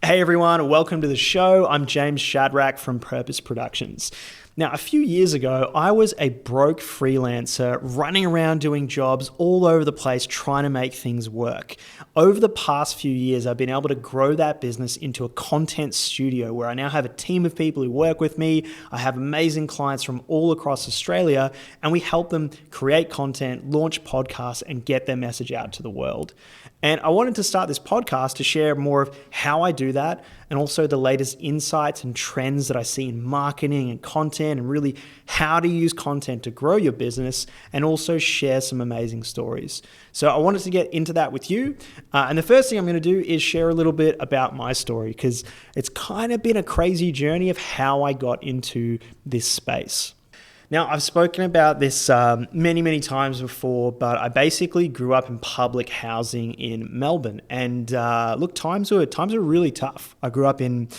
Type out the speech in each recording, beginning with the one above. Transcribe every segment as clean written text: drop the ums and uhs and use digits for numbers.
Hey everyone, welcome to the show. I'm James Shadrach from Purpose Productions. Now, a few years ago, I was a broke freelancer running around doing jobs all over the place trying to make things work. Over the past few years, I've been able to grow that business into a content studio where I now have a team of people who work with me. I have amazing clients from all across Australia, and we help them create content, launch podcasts, and get their message out to the world. And I wanted to start this podcast to share more of how I do that and also the latest insights and trends that I see in marketing and content and really how to use content to grow your business and also share some amazing stories. So I wanted to get into that with you. And the first thing I'm going to do is share a little bit about my story because it's kind of been a crazy journey of how I got into this space. Now, I've spoken about this many times before, but I basically grew up in public housing in Melbourne. And look, times were really tough. I grew up in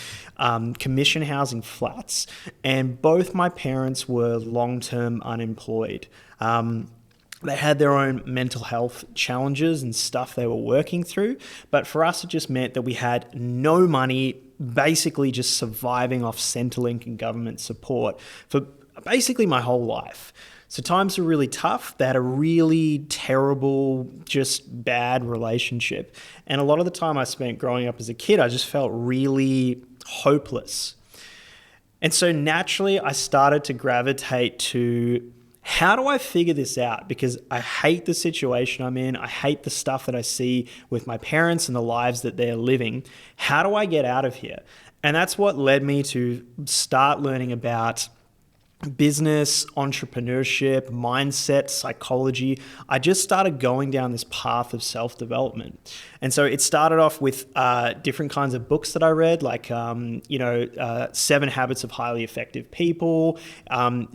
commission housing flats, and both my parents were long-term unemployed. They had their own mental health challenges and stuff they were working through. But for us, it just meant that we had no money, basically just surviving off Centrelink and government support for basically my whole life. So times were really tough. They had a really terrible, just bad relationship. And a lot of the time I spent growing up as a kid, I just felt really hopeless. And so naturally I started to gravitate to how do I figure this out? Because I hate the situation I'm in. I hate the stuff that I see with my parents and the lives that they're living. How do I get out of here? And that's what led me to start learning about business, entrepreneurship, mindset, psychology. I just started going down this path of self-development. And so it started off with different kinds of books that I read, like, 7 Habits of Highly Effective People,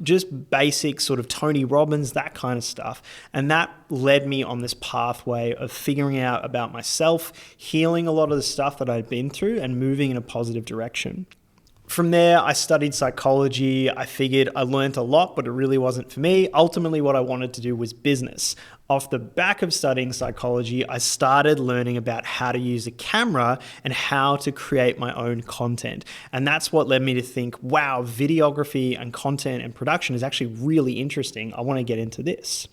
just basic sort of Tony Robbins, that kind of stuff. And that led me on this pathway of figuring out about myself, healing a lot of the stuff that I'd been through and moving in a positive direction. From there, I studied psychology. I figured I learned a lot, but it really wasn't for me. Ultimately, what I wanted to do was business. Off the back of studying psychology, I started learning about how to use a camera and how to create my own content. And that's what led me to think, wow, videography and content and production is actually really interesting. I want to get into this.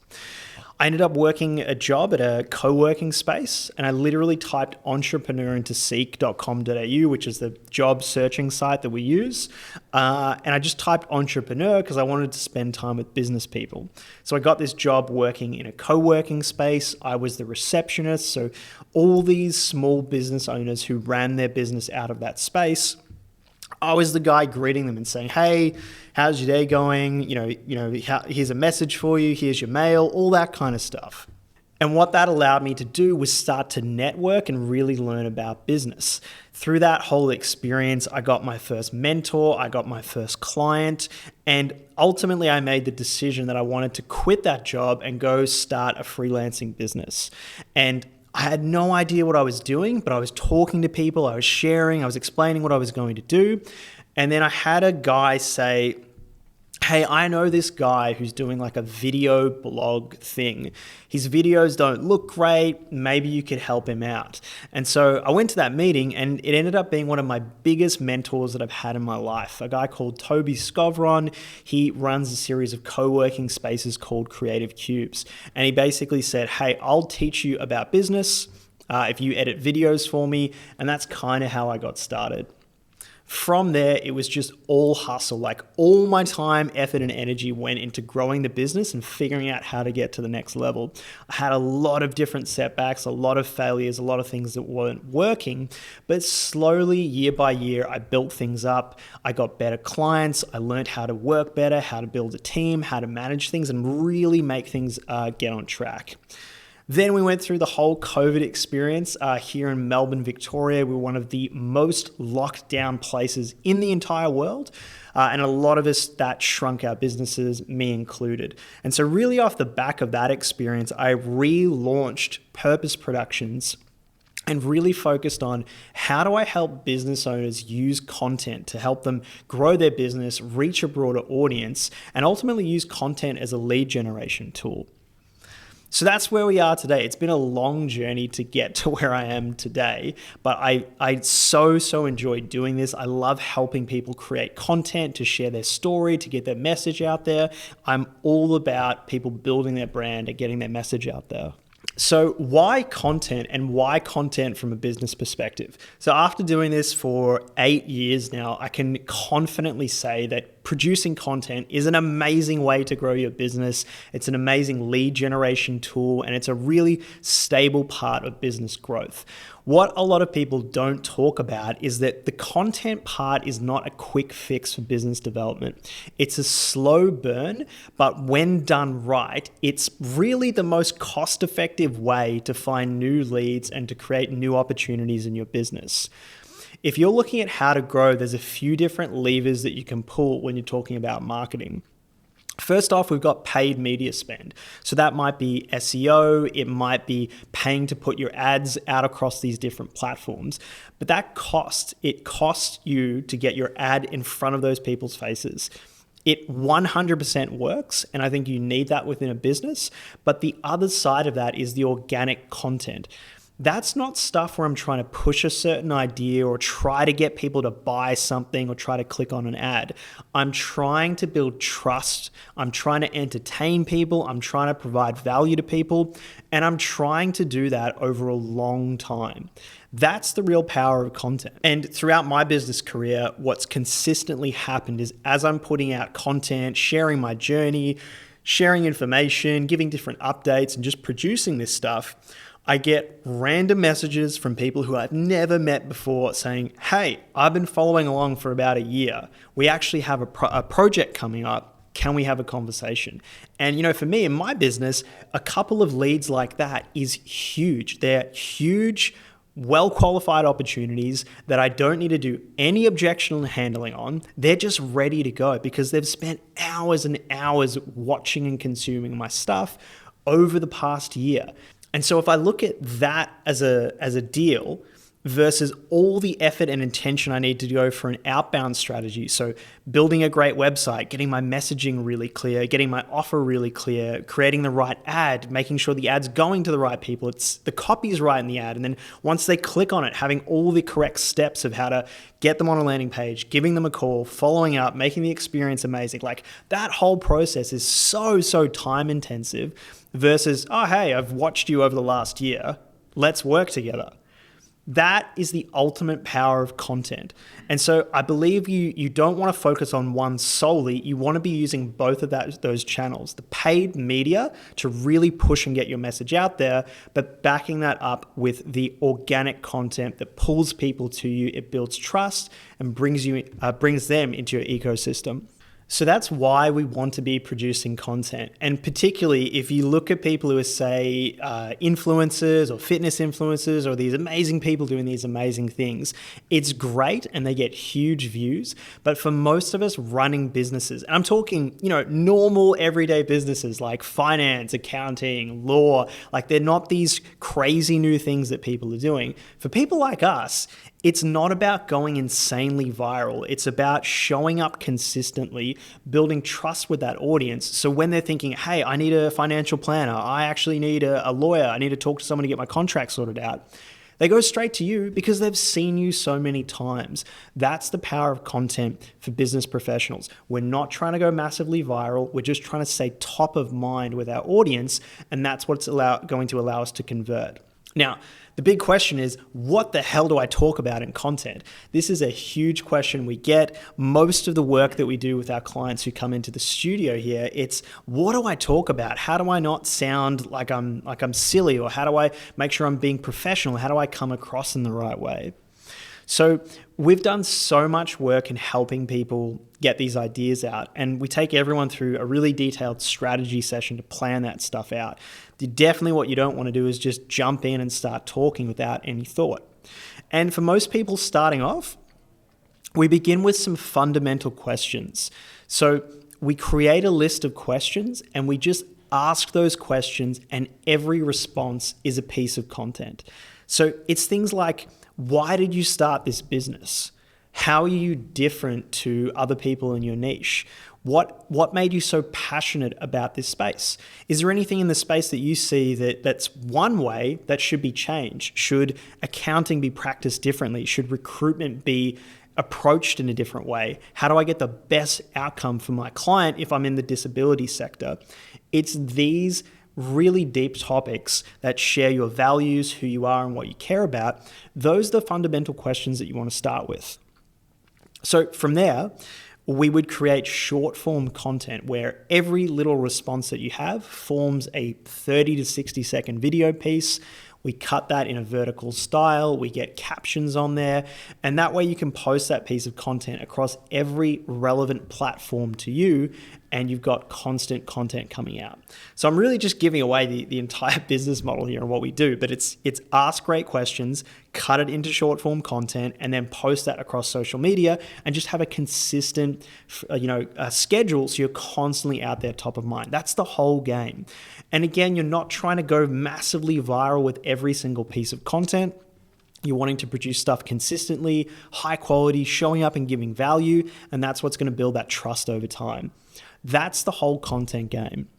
I ended up working a job at a co-working space, and I literally typed entrepreneur into seek.com.au, which is the job searching site that we use. And I just typed entrepreneur because I wanted to spend time with business people. So I got this job working in a co-working space. I was the receptionist. So all these small business owners who ran their business out of that space, I was the guy greeting them and saying, hey, how's your day going? Here's a message for you. Here's your mail, all that kind of stuff. And what that allowed me to do was start to network and really learn about business. Through that whole experience, I got my first mentor, I got my first client, and ultimately I made the decision that I wanted to quit that job and go start a freelancing business. And I had no idea what I was doing, but I was talking to people, I was sharing, I was explaining what I was going to do. And then I had a guy say, hey, I know this guy who's doing like a video blog thing. His videos don't look great. Maybe you could help him out. And so I went to that meeting and it ended up being one of my biggest mentors that I've had in my life. A guy called Toby Scovron. He runs a series of co-working spaces called Creative Cubes. And he basically said, hey, I'll teach you about business if you edit videos for me. And that's kind of how I got started. From there, it was just all hustle. Like all my time, effort, and energy went into growing the business and figuring out how to get to the next level. I had a lot of different setbacks, a lot of failures, a lot of things that weren't working, but slowly, year by year, I built things up. I got better clients. I learned how to work better, how to build a team, how to manage things, and really make things get on track. Then we went through the whole COVID experience here in Melbourne, Victoria. We were one of the most locked down places in the entire world. And a lot of us, that shrunk our businesses, me included. And so really off the back of that experience, I relaunched Purpose Productions and really focused on how do I help business owners use content to help them grow their business, reach a broader audience, and ultimately use content as a lead generation tool. So that's where we are today. It's been a long journey to get to where I am today, but I so enjoy doing this. I love helping people create content, to share their story, to get their message out there. I'm all about people building their brand and getting their message out there. So why content, and why content from a business perspective? So after doing this for 8 years now, I can confidently say that producing content is an amazing way to grow your business. It's an amazing lead generation tool, and it's a really stable part of business growth. What a lot of people don't talk about is that the content part is not a quick fix for business development. It's a slow burn, but when done right, it's really the most cost-effective way to find new leads and to create new opportunities in your business. If you're looking at how to grow, there's a few different levers that you can pull when you're talking about marketing. First off, we've got paid media spend. So that might be SEO, it might be paying to put your ads out across these different platforms. But that costs you to get your ad in front of those people's faces. It 100% works, and I think you need that within a business. But the other side of that is the organic content. That's not stuff where I'm trying to push a certain idea or try to get people to buy something or try to click on an ad. I'm trying to build trust. I'm trying to entertain people. I'm trying to provide value to people. And I'm trying to do that over a long time. That's the real power of content. And throughout my business career, what's consistently happened is as I'm putting out content, sharing my journey, sharing information, giving different updates, and just producing this stuff, I get random messages from people who I've never met before saying, hey, I've been following along for about a year. We actually have a project coming up. Can we have a conversation? And for me in my business, a couple of leads like that is huge. They're huge, well-qualified opportunities that I don't need to do any objection handling on. They're just ready to go because they've spent hours and hours watching and consuming my stuff over the past year. And so if I look at that as a deal versus all the effort and intention I need to go for an outbound strategy, so building a great website, getting my messaging really clear, getting my offer really clear, creating the right ad, making sure the ad's going to the right people, it's the copy's right in the ad, and then once they click on it, having all the correct steps of how to get them on a landing page, giving them a call, following up, making the experience amazing. Like that whole process is so time intensive versus, oh, hey, I've watched you over the last year. Let's work together. That is the ultimate power of content. And so I believe you don't want to focus on one solely. You want to be using both of those channels, the paid media to really push and get your message out there, but backing that up with the organic content that pulls people to you. It builds trust and brings them into your ecosystem. So that's why we want to be producing content. And particularly if you look at people who are, say, influencers or fitness influencers or these amazing people doing these amazing things, it's great and they get huge views. But for most of us running businesses, and I'm talking, normal everyday businesses like finance, accounting, law, like they're not these crazy new things that people are doing. For people like us, it's not about going insanely viral. It's about showing up consistently, building trust with that audience. So when they're thinking, hey, I need a financial planner, I actually need a lawyer, I need to talk to someone to get my contract sorted out, they go straight to you because they've seen you so many times. That's the power of content for business professionals. We're not trying to go massively viral. We're just trying to stay top of mind with our audience, and that's what's going to allow us to convert. Now, the big question is, what the hell do I talk about in content? This is a huge question we get. Most of the work that we do with our clients who come into the studio here, it's what do I talk about? How do I not sound like I'm silly? Or how do I make sure I'm being professional? How do I come across in the right way? So we've done so much work in helping people get these ideas out, and we take everyone through a really detailed strategy session to plan that stuff out. Definitely what you don't want to do is just jump in and start talking without any thought. And for most people starting off, we begin with some fundamental questions. So we create a list of questions and we just ask those questions, and every response is a piece of content. So it's things like, why did you start this business? How are you different to other people in your niche? What made you so passionate about this space? Is there anything in the space that you see that's one way that should be changed? Should accounting be practiced differently? Should recruitment be approached in a different way? How do I get the best outcome for my client if I'm in the disability sector? It's these really deep topics that share your values, who you are, and what you care about. Those are the fundamental questions that you want to start with. So from there, we would create short form content where every little response that you have forms a 30 to 60 second video piece. We cut that in a vertical style, we get captions on there, and that way you can post that piece of content across every relevant platform to you, and you've got constant content coming out. So I'm really just giving away the entire business model here and what we do, but it's ask great questions, cut it into short form content, and then post that across social media, and just have a consistent schedule so you're constantly out there top of mind. That's the whole game. And again, you're not trying to go massively viral with every single piece of content. You're wanting to produce stuff consistently, high quality, showing up and giving value, and that's what's going to build that trust over time. That's the whole content game.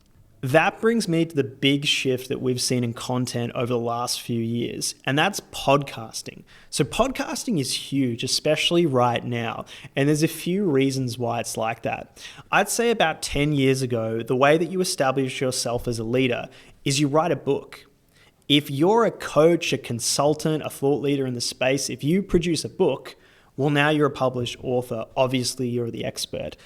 That brings me to the big shift that we've seen in content over the last few years, and that's podcasting. So podcasting is huge, especially right now, and there's a few reasons why it's like that. I'd say about 10 years ago, the way that you establish yourself as a leader is you write a book. If you're a coach, a consultant, a thought leader in the space, if you produce a book, well, now you're a published author. Obviously, you're the expert.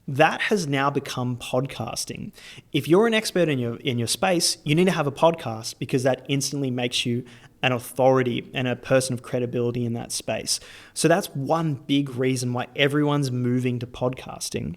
That has now become podcasting. If you're an expert in your space, you need to have a podcast because that instantly makes you an authority and a person of credibility in that space. So that's one big reason why everyone's moving to podcasting.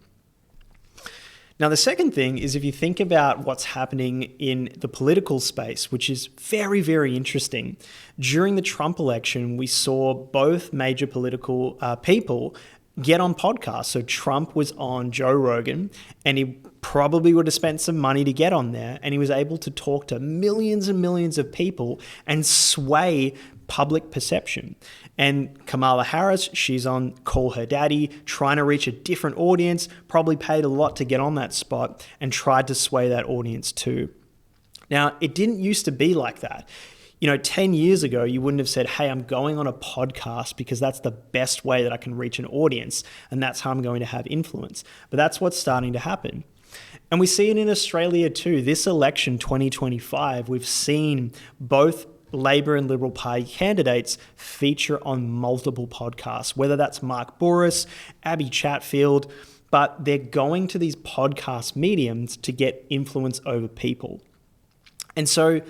Now, the second thing is if you think about what's happening in the political space, which is very, very interesting. During the Trump election, we saw both major political people get on podcasts. So Trump was on Joe Rogan, and he probably would have spent some money to get on there, and he was able to talk to millions and millions of people and sway public perception. And Kamala Harris, she's on Call Her Daddy, trying to reach a different audience, probably paid a lot to get on that spot and tried to sway that audience too. Now, it didn't used to be like that. 10 years ago, you wouldn't have said, hey, I'm going on a podcast because that's the best way that I can reach an audience, and that's how I'm going to have influence. But that's what's starting to happen. And we see it in Australia too. This election, 2025, we've seen both Labor and Liberal Party candidates feature on multiple podcasts, whether that's Mark Bouris, Abby Chatfield, but they're going to these podcast mediums to get influence over people. And so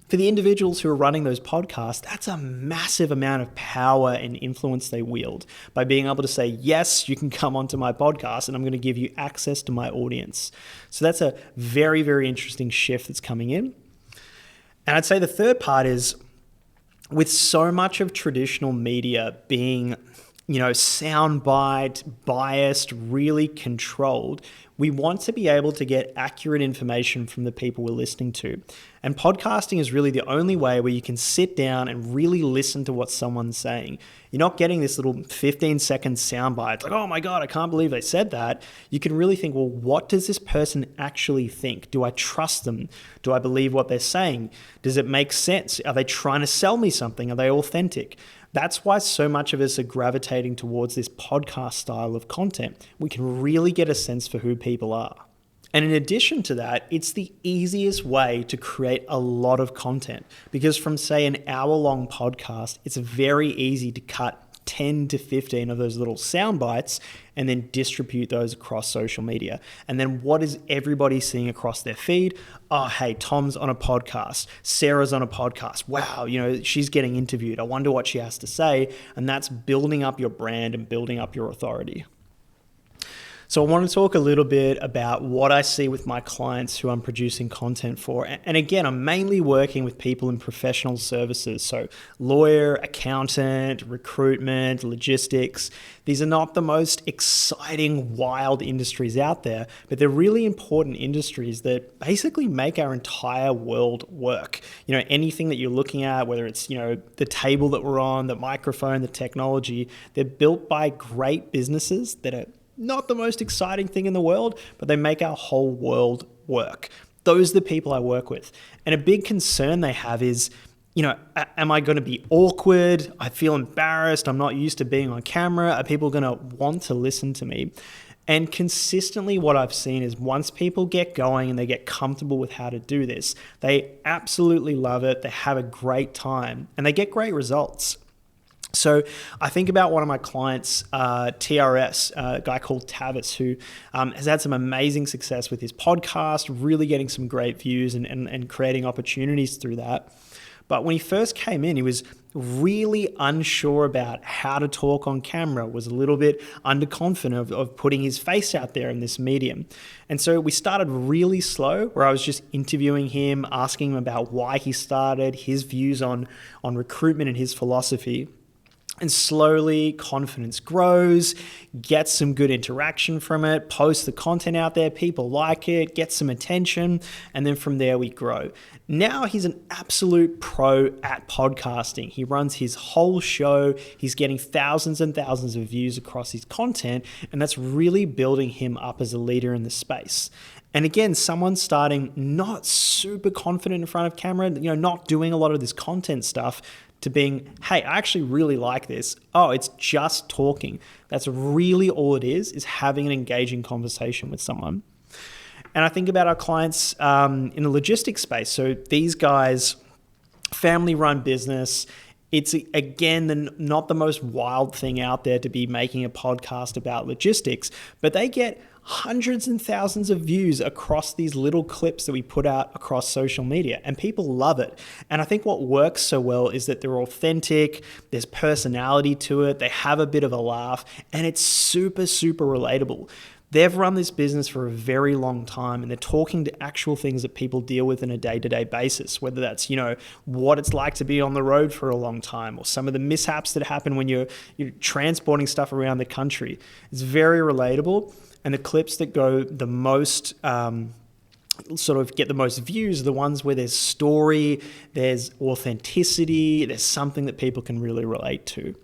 for the individuals who are running those podcasts, that's a massive amount of power and influence they wield by being able to say, yes, you can come onto my podcast and I'm going to give you access to my audience. So that's a very, very interesting shift that's coming in. And I'd say the third part is with so much of traditional media being, soundbite, biased, really controlled, we want to be able to get accurate information from the people we're listening to. And podcasting is really the only way where you can sit down and really listen to what someone's saying. You're not getting this little 15-second soundbite. It's like, oh my God, I can't believe they said that. You can really think, well, what does this person actually think? Do I trust them? Do I believe what they're saying? Does it make sense? Are they trying to sell me something? Are they authentic? That's why so much of us are gravitating towards this podcast style of content. We can really get a sense for who people are. And in addition to that, it's the easiest way to create a lot of content because from, say, an hour-long podcast, it's very easy to cut 10 to 15 of those little sound bites and then distribute those across social media. And then what is everybody seeing across their feed? Oh, hey, Tom's on a podcast. Sarah's on a podcast. Wow, she's getting interviewed. I wonder what she has to say. And that's building up your brand and building up your authority. So I want to talk a little bit about what I see with my clients who I'm producing content for. And again, I'm mainly working with people in professional services. So lawyer, accountant, recruitment, logistics. These are not the most exciting, wild industries out there, but they're really important industries that basically make our entire world work. Anything that you're looking at, whether it's, the table that we're on, the microphone, the technology, they're built by great businesses that are not the most exciting thing in the world, but they make our whole world work. Those are the people I work with. And a big concern they have is, am I going to be awkward? I feel embarrassed. I'm not used to being on camera. Are people going to want to listen to me? And consistently what I've seen is once people get going and they get comfortable with how to do this, they absolutely love it. They have a great time and they get great results. So I think about one of my clients, TRS, a guy called Tavis, who has had some amazing success with his podcast, really getting some great views and creating opportunities through that. But when he first came in, he was really unsure about how to talk on camera, was a little bit underconfident of putting his face out there in this medium. And so we started really slow, where I was just interviewing him, asking him about why he started, his views on recruitment and his philosophy. And slowly confidence grows, gets some good interaction from it, posts the content out there, people like it, get some attention, and then from there we grow. Now he's an absolute pro at podcasting. He runs his whole show, he's getting thousands and thousands of views across his content, and that's really building him up as a leader in the space. And again, someone starting not super confident in front of camera, not doing a lot of this content stuff, to being, hey, I actually really like this. Oh, it's just talking. That's really all it is having an engaging conversation with someone. And I think about our clients in the logistics space. So these guys, family-run business. It's, again, not the most wild thing out there to be making a podcast about logistics, but they get hundreds and thousands of views across these little clips that we put out across social media, and people love it. And I think what works so well is that they're authentic, there's personality to it, they have a bit of a laugh, and it's super, super relatable. They've run this business for a very long time, and they're talking to actual things that people deal with on a day-to-day basis, whether that's, what it's like to be on the road for a long time, or some of the mishaps that happen when you're transporting stuff around the country. It's very relatable. And the clips that go the most, sort of get the most views are the ones where there's story, there's authenticity, there's something that people can really relate to.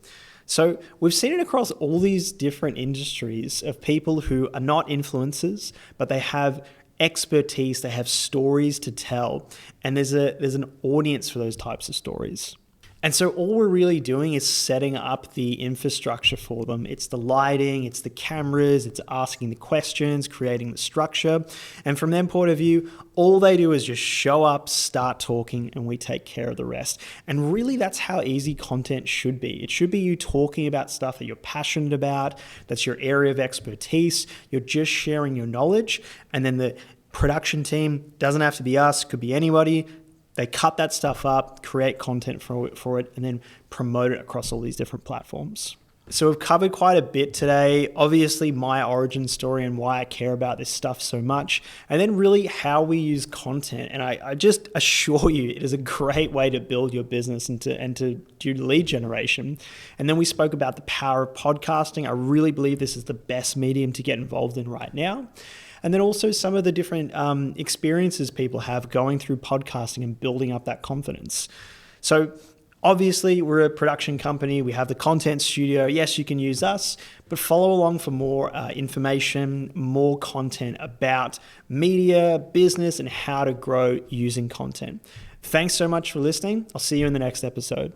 So we've seen it across all these different industries of people who are not influencers, but they have expertise, they have stories to tell, and there's an audience for those types of stories. And so all we're really doing is setting up the infrastructure for them. It's the lighting, it's the cameras, it's asking the questions, creating the structure. And from their point of view, all they do is just show up, start talking, and we take care of the rest. And really, that's how easy content should be. It should be you talking about stuff that you're passionate about, that's your area of expertise. You're just sharing your knowledge. And then the production team doesn't have to be us, could be anybody. They cut that stuff up, create content for it, and then promote it across all these different platforms. So we've covered quite a bit today. Obviously, my origin story and why I care about this stuff so much, and then really how we use content. And I just assure you, it is a great way to build your business and to do lead generation. And then we spoke about the power of podcasting. I really believe this is the best medium to get involved in right now. And then also some of the different experiences people have going through podcasting and building up that confidence. So obviously, we're a production company. We have the content studio. Yes, you can use us, but follow along for more information, more content about media, business, and how to grow using content. Thanks so much for listening. I'll see you in the next episode.